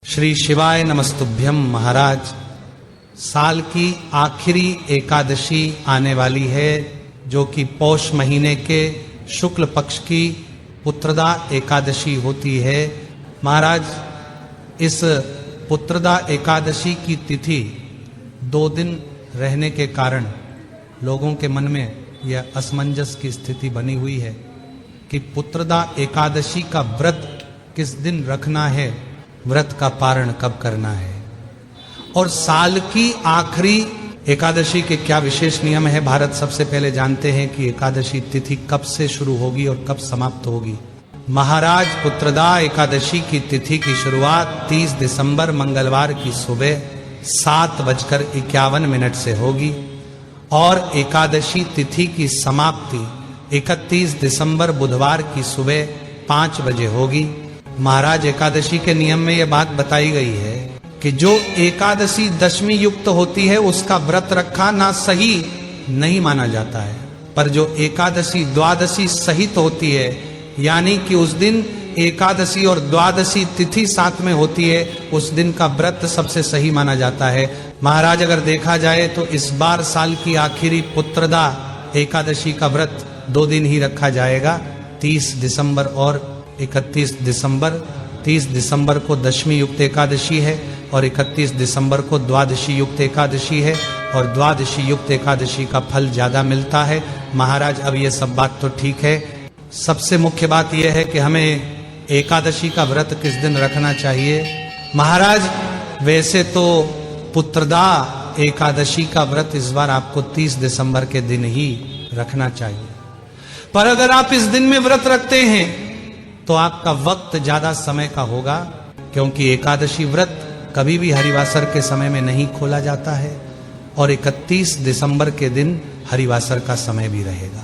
श्री शिवाय नमस्तुभ्यम। महाराज, साल की आखिरी एकादशी आने वाली है, जो कि पौष महीने के शुक्ल पक्ष की पुत्रदा एकादशी होती है। महाराज, इस पुत्रदा एकादशी की तिथि 2 दिन रहने के कारण लोगों के मन में यह असमंजस की स्थिति बनी हुई है कि पुत्रदा एकादशी का व्रत किस दिन रखना है, व्रत का पारण कब करना है, और साल की आखिरी एकादशी के क्या विशेष नियम है। भारत सबसे पहले जानते हैं कि एकादशी तिथि कब से शुरू होगी और कब समाप्त होगी। महाराज, पुत्रदा एकादशी की तिथि की शुरुआत 30 दिसंबर मंगलवार की सुबह 7:51 से होगी और एकादशी तिथि की समाप्ति 31 दिसंबर बुधवार की सुबह 5 बजे होगी। महाराज, एकादशी के नियम में यह बात बताई गई है कि जो एकादशी दशमी युक्त होती है उसका व्रत रखा ना सही नहीं माना जाता है, पर जो एकादशी द्वादशी सहित होती है, यानी कि उस दिन एकादशी और द्वादशी तिथि साथ में होती है, उस दिन का व्रत सबसे सही माना जाता है। महाराज, अगर देखा जाए तो इस बार साल की आखिरी पुत्रदा एकादशी का व्रत 2 दिन ही रखा जाएगा, 30 दिसंबर और 31 दिसंबर। 30 दिसंबर को दशमी युक्त एकादशी है और 31 दिसंबर को द्वादशी युक्त एकादशी है, और द्वादशी युक्त एकादशी का फल ज्यादा मिलता है। महाराज, अब ये सब बात तो ठीक है, सबसे मुख्य बात यह है कि हमें एकादशी का व्रत किस दिन रखना चाहिए। महाराज, वैसे तो पुत्रदा एकादशी का व्रत इस बार आपको 30 दिसंबर के दिन ही रखना चाहिए, पर अगर आप इस दिन में व्रत रखते हैं तो आपका वक्त ज्यादा समय का होगा, क्योंकि एकादशी व्रत कभी भी हरिवासर के समय में नहीं खोला जाता है और 31 दिसंबर के दिन हरिवासर का समय भी रहेगा।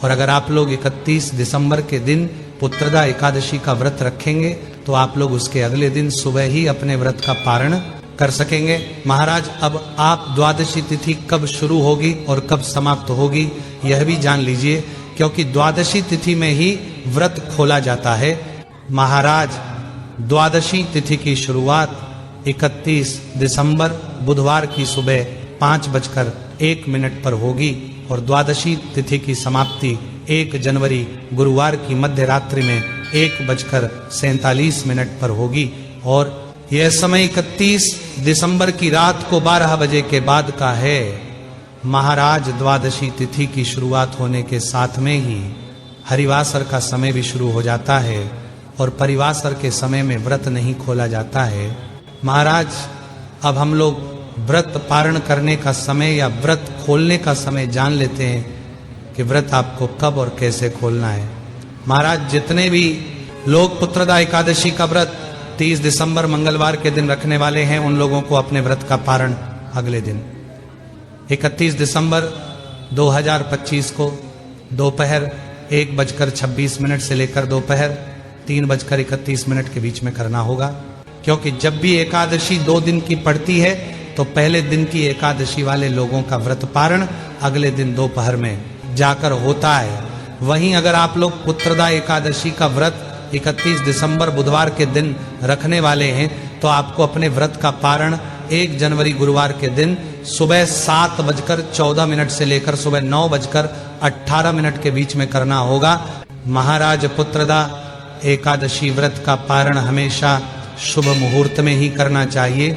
और अगर आप लोग 31 दिसंबर के दिन पुत्रदा एकादशी का व्रत रखेंगे तो आप लोग उसके अगले दिन सुबह ही अपने व्रत का पारण कर सकेंगे। महाराज, अब आप द्वादशी तिथि कब शुरू होगी और कब समाप्त होगी यह भी जान लीजिए, क्योंकि द्वादशी तिथि में ही व्रत खोला जाता है। महाराज, द्वादशी तिथि की शुरुआत 31 दिसंबर बुधवार की सुबह 5:01 पर होगी और द्वादशी तिथि की समाप्ति 1 जनवरी गुरुवार की मध्य रात्रि में 1:47 पर होगी, और यह समय 31 दिसंबर की रात को 12 बजे के बाद का है। महाराज, द्वादशी तिथि की शुरुआत होने के साथ में ही हरिवासर का समय भी शुरू हो जाता है और परिवासर के समय में व्रत नहीं खोला जाता है। महाराज, अब हम लोग व्रत पारण करने का समय या व्रत खोलने का समय जान लेते हैं कि व्रत आपको कब और कैसे खोलना है। महाराज, जितने भी लोग पुत्रदा एकादशी का व्रत 30 दिसंबर मंगलवार के दिन रखने वाले हैं, उन लोगों को अपने व्रत का पारण अगले दिन 31 दिसंबर 2025 को दोपहर 1:26 से लेकर दोपहर 3:31 के बीच में करना होगा, क्योंकि जब भी एकादशी 2 दिन की पड़ती है तो पहले दिन की एकादशी वाले लोगों का व्रत पारण अगले दिन दोपहर में जाकर होता है। वहीं अगर आप लोग पुत्रदा एकादशी का व्रत 31 दिसंबर बुधवार के दिन रखने वाले हैं तो आपको अपने व्रत का पारण 1 जनवरी गुरुवार के दिन सुबह 7:14 से लेकर सुबह 9:18 के बीच में करना होगा। महाराज, पुत्रदा एकादशी व्रत का पारण हमेशा शुभ मुहूर्त में ही करना चाहिए,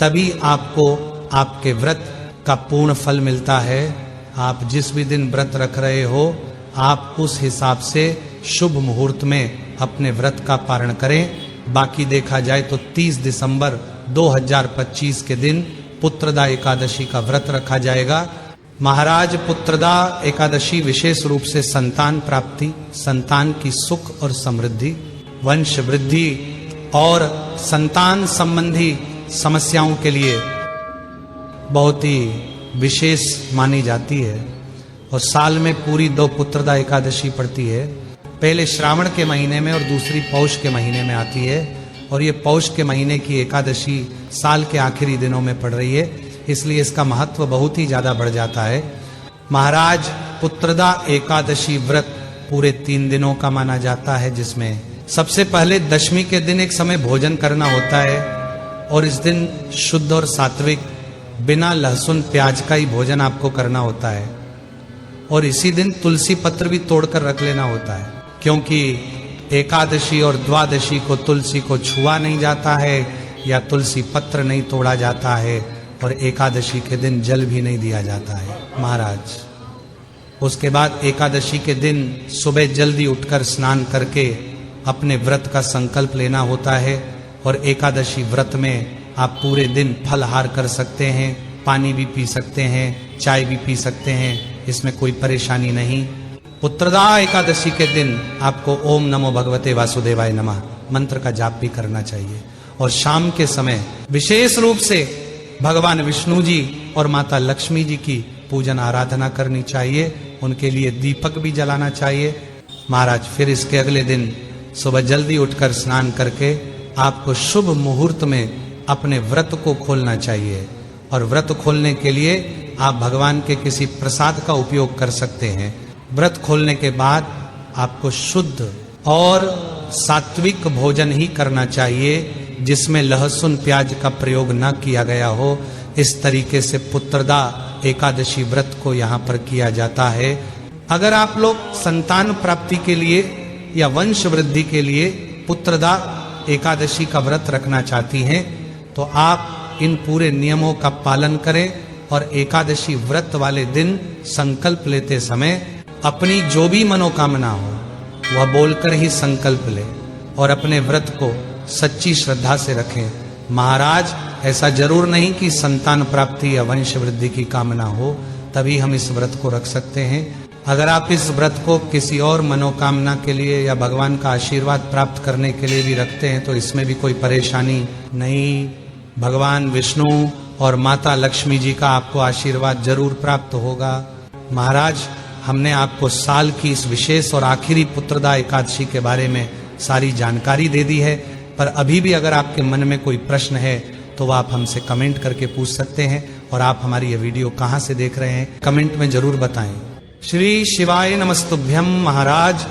तभी आपको आपके व्रत का पूर्ण फल मिलता है। आप जिस भी दिन व्रत रख रहे हो, आप उस हिसाब से शुभ मुहूर्त में अपने व्रत का पारण करें। बाकी देखा जाए तो 30 दिसंबर 2025 के दिन पुत्रदा एकादशी का व्रत रखा जाएगा। महाराज, पुत्रदा एकादशी विशेष रूप से संतान प्राप्ति, संतान की सुख और समृद्धि, वंश वृद्धि और संतान संबंधी समस्याओं के लिए बहुत ही विशेष मानी जाती है। और साल में पूरी 2 पुत्रदा एकादशी पड़ती है, पहले श्रावण के महीने में और दूसरी पौष के महीने में आती है, और ये पौष के महीने की एकादशी साल के आखिरी दिनों में पड़ रही है, इसलिए इसका महत्व बहुत ही ज्यादा बढ़ जाता है। महाराज, पुत्रदा एकादशी व्रत पूरे 3 दिनों का माना जाता है, जिसमें सबसे पहले दशमी के दिन एक समय भोजन करना होता है और इस दिन शुद्ध और सात्विक बिना लहसुन प्याज का ही भोजन आपको करना होता है। और इसी दिन तुलसी पत्र भी तोड़कर रख लेना होता है, क्योंकि एकादशी और द्वादशी को तुलसी को छुआ नहीं जाता है या तुलसी पत्र नहीं तोड़ा जाता है, और एकादशी के दिन जल भी नहीं दिया जाता है महाराज। उसके बाद एकादशी के दिन सुबह जल्दी उठकर स्नान करके अपने व्रत का संकल्प लेना होता है। और एकादशी व्रत में आप पूरे दिन फलहार कर सकते हैं, पानी भी पी सकते हैं, चाय भी पी सकते हैं, इसमें कोई परेशानी नहीं। पुत्रदा एकादशी के दिन आपको ओम नमो भगवते वासुदेवाय नमः मंत्र का जाप भी करना चाहिए। और शाम के समय विशेष रूप से भगवान विष्णु जी और माता लक्ष्मी जी की पूजन आराधना करनी चाहिए, उनके लिए दीपक भी जलाना चाहिए महाराज। फिर इसके अगले दिन सुबह जल्दी उठकर स्नान करके आपको शुभ मुहूर्त में अपने व्रत को खोलना चाहिए। और व्रत खोलने के लिए आप भगवान के किसी प्रसाद का उपयोग कर सकते हैं। व्रत खोलने के बाद आपको शुद्ध और सात्विक भोजन ही करना चाहिए, जिसमें लहसुन प्याज का प्रयोग न किया गया हो। इस तरीके से पुत्रदा एकादशी व्रत को यहाँ पर किया जाता है। अगर आप लोग संतान प्राप्ति के लिए या वंश वृद्धि के लिए पुत्रदा एकादशी का व्रत रखना चाहती हैं, तो आप इन पूरे नियमों का पालन करें और एकादशी व्रत वाले दिन संकल्प लेते समय अपनी जो भी मनोकामना हो वह बोलकर ही संकल्प ले और अपने व्रत को सच्ची श्रद्धा से रखें महाराज। ऐसा जरूर नहीं कि संतान प्राप्ति या वंश वृद्धि की कामना हो तभी हम इस व्रत को रख सकते हैं। अगर आप इस व्रत को किसी और मनोकामना के लिए या भगवान का आशीर्वाद प्राप्त करने के लिए भी रखते हैं तो इसमें भी कोई परेशानी नहीं। भगवान विष्णु और माता लक्ष्मी जी का आपको आशीर्वाद जरूर प्राप्त होगा महाराज। हमने आपको साल की इस विशेष और आखिरी पुत्रदा एकादशी के बारे में सारी जानकारी दे दी है, पर अभी भी अगर आपके मन में कोई प्रश्न है तो वह आप हमसे कमेंट करके पूछ सकते हैं। और आप हमारी यह वीडियो कहाँ से देख रहे हैं कमेंट में जरूर बताएं। श्री शिवाय नमस्तुभ्यम महाराज।